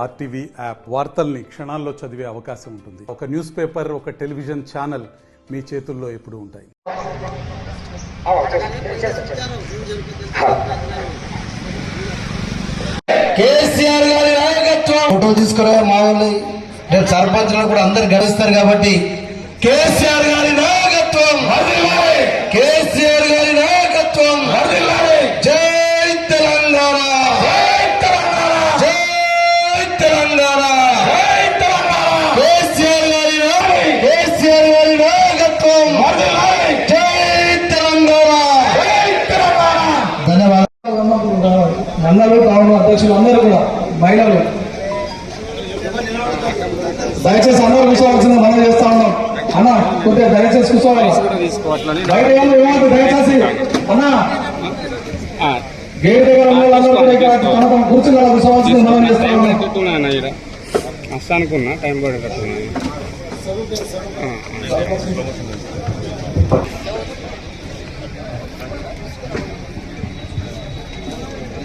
RTV app వార్తల్ని క్షణాల్లో చదివే అవకాశం ఉంటుంది. ఒక న్యూస్ పేపర్, ఒక టెలివిజన్ ఛానల్ మీ చేతుల్లో ఎప్పుడూ ఉంటాయి. కేసీఆర్ గారి నాయకత్వం ఫోటో తీసుకురావాలి. మా వాళ్ళు రేపు సర్పంచ్లు కూడా అందరు గడిస్తారు కాబట్టి కేసీఆర్ గారి నాయకత్వం, కేసీఆర్ గారి నాయకత్వం. జై తెలంగాణ, జై తెలంగాణ, కేసీఆర్ గారి నాయకత్వం. జై తెలంగాణ. ధన్యవాదాలు. అన్నలు కావున అధ్యక్షులు అందరూ కూడా మహిళలు దయచేసి అందరూ కూర్చోవాల్సింది మనం చేస్తా ఉన్నాం. అన్న కొద్దిగా దయచేసి కూర్చోవాలి. బయట ఏమంటారు దయచేసి అన్న గేట్ దగ్గర అందరూ కూడా ఇక్కడ తమ తమ కూర్చుని కూర్చోవాల్సింది మనం చేస్తా ఉన్నాం. అనుకున్నా టైం పడేటట్టున్నా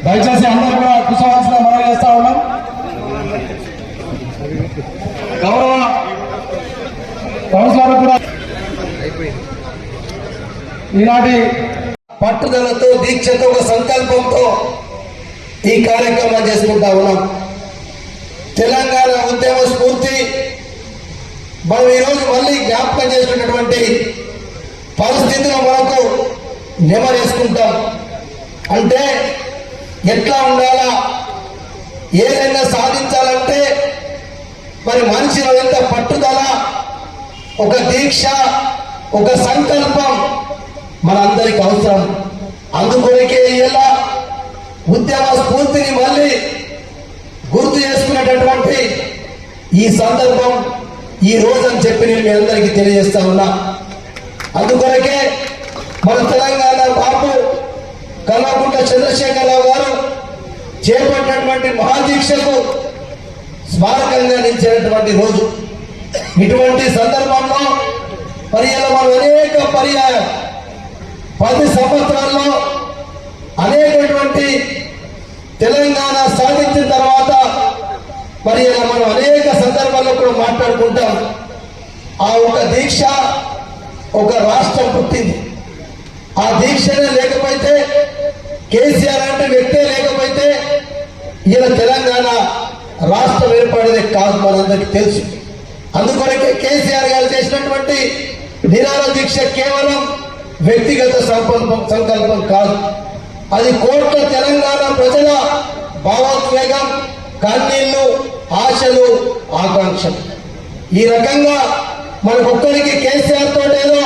దయచేసి అందరూ కూడా కూర్చోవాల్సిన మనం చేస్తా ఉన్నాం. గౌరవ కౌన్సిలర్ కూడా ఈనాటి పట్టుదలతో, దీక్షతో, ఒక సంకల్పంతో ఈ కార్యక్రమం చేసుకుంటా ఉన్నాం. తెలంగాణ ఉద్యమ స్ఫూర్తి మనం ఈరోజు మళ్ళీ జ్ఞాపకం చేసుకున్నటువంటి పరిస్థితులు మనకు నెమరేసుకుంటాం. అంటే ఎట్లా ఉండాలా, ఏదైనా సాధించాలంటే మరి మనిషిలో ఎంత పట్టుదల, ఒక దీక్ష, ఒక సంకల్పం మనందరికి అవసరం. అందుకొరకే ఇలా ఉద్యమ స్ఫూర్తిని మళ్ళీ గుర్తు చేసుకునేటటువంటి ఈ సందర్భం ఈ రోజని చెప్పి నేను మీ అందరికీ తెలియజేస్తా ఉన్నా. అందుకొరకే మన తెలంగాణ బాబు కల్వకుంట్ల చంద్రశేఖరరావు గారు చేపట్టినటువంటి మహాదీక్షకు స్మారకంగా నిలిచినటువంటి రోజు. ఇటువంటి సందర్భంలో మనం అనేక పర్యాయం 10 సంవత్సరాల్లో అనేకటువంటి తెలంగాణ సాధించిన తర్వాత మనం అనేక సందర్భాల్లో కూడా మాట్లాడుకుంటాం. ఆ ఒక దీక్ష, ఒక రాష్ట్రం పుట్టింది. ఆ దీక్షనే లేకపోతే, కేసీఆర్ అంటే వ్యక్తే లేకపోతే ఇలా తెలంగాణ రాష్ట్రం ఏర్పడేది కాదు, మనందరికీ తెలుసు. అందుకొరకే కేసీఆర్ గారు చేసినటువంటి నిరాహార దీక్ష కేవలం వ్యక్తిగత సంకల్పం కాదు, అది కోట్ల తెలంగాణ ప్రజల భావోద్వేగం, కన్నీళ్లు, ఆశలు, ఆకాంక్షలు. ఈ రకంగా మనకొక్కరికి కేసీఆర్ తోటేదో,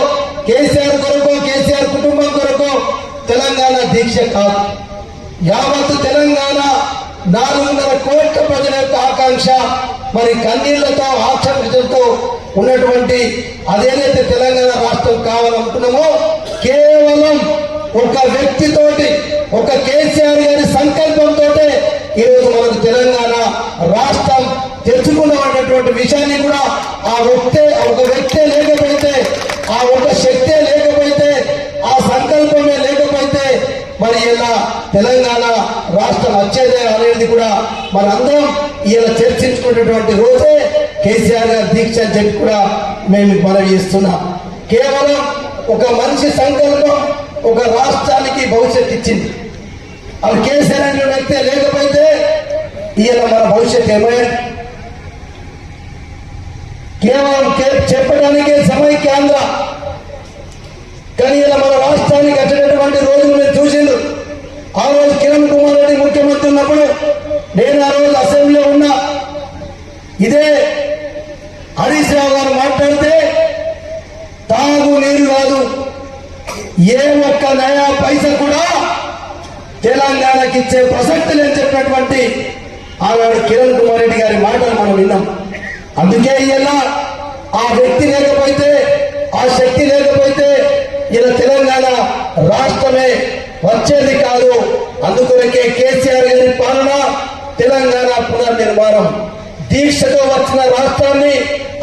కేసీఆర్ కొరకు, కేసీఆర్ కుటుంబం కొరకు తెలంగాణ దీక్ష కాదు. యావత్ తెలంగాణ 400 కోట్ల ప్రజల యొక్క ఆకాంక్ష, మరి కన్నీళ్లతో, ఆకాంక్షలతో ఉన్నటువంటి అదేదైతే తెలంగాణ రాష్ట్రం కావాలనుకున్నామో కేవలం ఒక వ్యక్తితోటి, ఒక కేసీఆర్ గారి సంకల్పంతో ఈరోజు మనకు తెలంగాణ రాష్ట్రం తెచ్చుకున్నటువంటి విషయాన్ని కూడా ఒక వ్యక్తే లేకపోతే, ఆ ఒక శక్తే లేకపోతే, ఆ సంకల్పమే లేకపోతే మరి ఇలా తెలంగాణ రాష్ట్రం వచ్చేదే అనేది కూడా మనందరం ఇలా చర్చించుకునేటువంటి రోజే కేసీఆర్ గారి దీక్ష అని చెప్పి కూడా మేము మనం చేస్తున్నాం. కేవలం ఒక మనిషి సంకల్పం ఒక రాష్ట్రానికి భవిష్యత్తు ఇచ్చింది. అది కేసీఆర్ అనే వ్యక్తే లేకపోతే ఇలా మన భవిష్యత్తు ఏమైనా కేవలం చెప్పడానికే సమైక్యాంధ్ర, కానీ ఇలా మన రాష్ట్రానికి వచ్చినటువంటి రోజులు మీరు చూసిండు. ఆ రోజు కిరణ్ కుమార్ రెడ్డి ముఖ్యమంత్రి ఉన్నప్పుడు నేను ఆ రోజు అసెంబ్లీలో ఉన్నా. ఇదే హరీష్ రావు గారు మాట్లాడితే తాగు నీరు కాదు, ఏ ఒక్క నయా పైసా కూడా తెలంగాణకి ఇచ్చే ప్రసక్తి లేని చెప్పినటువంటి ఆనాడు కిరణ్ కుమార్ రెడ్డి గారి మాటలు మనం విన్నాం. అందుకే ఇలా ఆ వ్యక్తి లేకపోతే, ఆ శక్తి లేకపోతే ఇలా తెలంగాణ రాష్ట్రమే వచ్చేది కాదు. అందుకొరకే కేసీఆర్ గారి పాలన, తెలంగాణ పునర్నిర్మాణం, దీక్షతో వచ్చిన రాష్ట్రాన్ని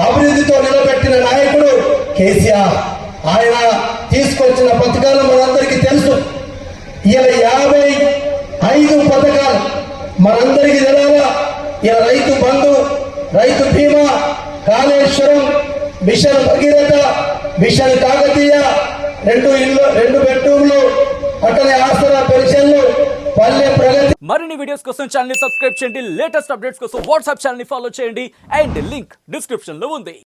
అభివృద్ధితో నిలబెట్టిన నాయకుడు కేసీఆర్. ఆయన తీసుకొచ్చిన పథకాలు మనందరికీ తెలుసు. ఇలా 55 పథకాలు మనందరికీ తెలాలా. ఇలా రైతు బంధు, రైతు బీమా, కాళేశ్వరం, మిషన్ భగీరథ, మిషన్ కాకతీయ, 2 బెడ్రూమ్లు, అట్లనే ఆసరా పెన్షన్లు, పల్లె ప్రగతి. మరిన్ని వీడియోస్ కోసం ఛానల్ ని సబ్స్క్రైబ్ చేయండి. లేటెస్ట్ అప్డేట్స్ కోసం వాట్సాప్ ఛానల్ ని ఫాలో చేయండి. అండ్ లింక్ డిస్క్రిప్షన్ లో ఉంది.